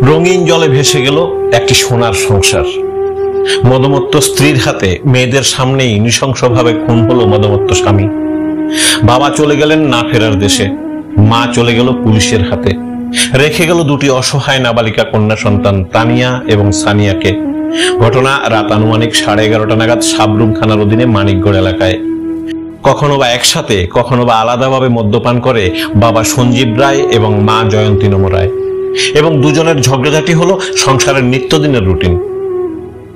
রঙিন জলে ভেসে গেল একটি সোনার সংসার। মদমত্ত স্ত্রীর হাতে মেয়েদের সামনেই নৃশংসভাবে খুন হলো মদমত্ত স্বামী। বাবা চলে গেলেন না ফেরার দেশে, মা চলে গেল পুলিশের হাতে, রেখে গেল দুটি অসহায় নাবালিকা কন্যা সন্তান তানিয়া এবং সানিয়াকে। ঘটনা রাত আনুমানিক 11:30 নাগাদ সাবরুম থানার অধীনে মানিকগড় এলাকায়। কখনো বা একসাথে, কখনো বা আলাদাভাবে মদ্যপান করে বাবা সঞ্জীব রায় এবং মা জয়ন্তী নম রায়, এবং দুজনের ঝগড়াঝাটি হলো সংসারের নিত্যদিনের রুটিন।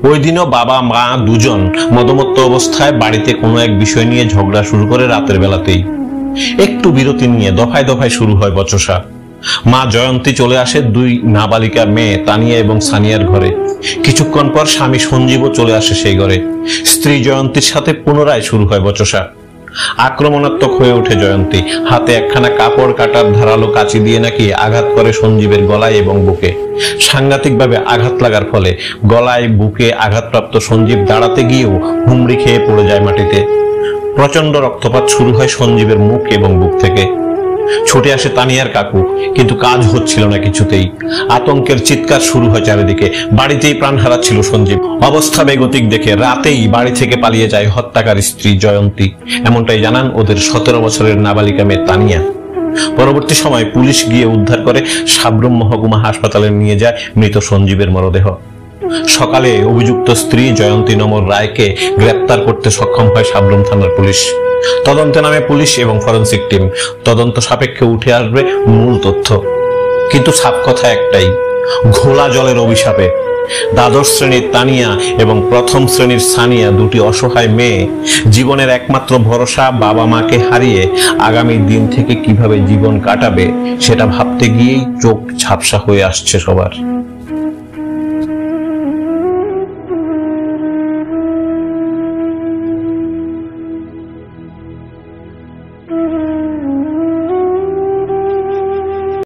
ওই দিনও বাবা মা দুজন মদমত্ত অবস্থায় বাড়িতে কোনো এক বিষয় নিয়ে ঝগড়া শুরু করে রাতের বেলাতেই। একটু বিরতি নিয়ে দফায় দফায় শুরু হয় বচসা। মা জয়ন্তী চলে আসে দুই নাবালিকা মেয়ে তানিয়া এবং সানিয়ার ঘরে। কিছুক্ষণ পর স্বামী সঞ্জীবও চলে আসে সেই ঘরে। স্ত্রী জয়ন্তীর সাথে পুনরায় শুরু হয় বচসা। আক্রমণাত্মক হয়ে ওঠে জয়ন্তী। হাতে একখানা কাপড় কাটার ধারালো কাঁচি দিয়ে নাকি আঘাত করে সঞ্জীবের গলায় এবং বুকে। সাংঘাতিকভাবে আঘাত লাগার ফলে গলায় বুকে আঘাতপ্রাপ্ত সঞ্জীব দাঁড়াতে গিয়েও হুমড়ি খেয়ে পড়ে যায় মাটিতে। প্রচন্ড রক্তপাত শুরু হয় সঞ্জীবের মুখ এবং বুক থেকে। ছুটে আসে তানিয়ার কাকু, কিন্তু কাজ হচ্ছিল না কিছুতেই। আতঙ্কের চিৎকার শুরু হয় চারিদিকে। বাড়িতেই প্রাণ হারাচ্ছিল সঞ্জীব। অবস্থা বেগতিক দেখে রাতেই বাড়ি থেকে পালিয়ে যায় হত্যাকারী স্ত্রী জয়ন্তী, এমনটাই জানান ওদের 17 বছরের নাবালিকা মেয়ে তানিয়া। পরবর্তী সময় পুলিশ গিয়ে উদ্ধার করে সাবরুম মহকুমা হাসপাতালে নিয়ে যায় মৃত সঞ্জীবের মরদেহ। সকালে অভিযুক্ত স্ত্রী জয়ন্তী নম রায়কে গ্রেপ্তার করতে সক্ষম হয় সাবরুম থানার পুলিশ। তদন্তে নামে পুলিশ এবং ফরেনসিক টিম। তদন্ত সাপেক্ষে উঠে আসবে মূল তথ্য, কিন্তু সাপ কথা একটাই, ঘোলা জলের অভিশাপে দ্বাদশ শ্রেণীর তানিয়া এবং প্রথম শ্রেণীর সানিয়া, দুটি অসহায় মেয়ে, জীবনের একমাত্র ভরসা বাবা মাকে হারিয়ে আগামী দিন থেকে কিভাবে জীবন কাটাবে সেটা ভাবতে গিয়েই চোখ ঝাপসা হয়ে আসছে সবার।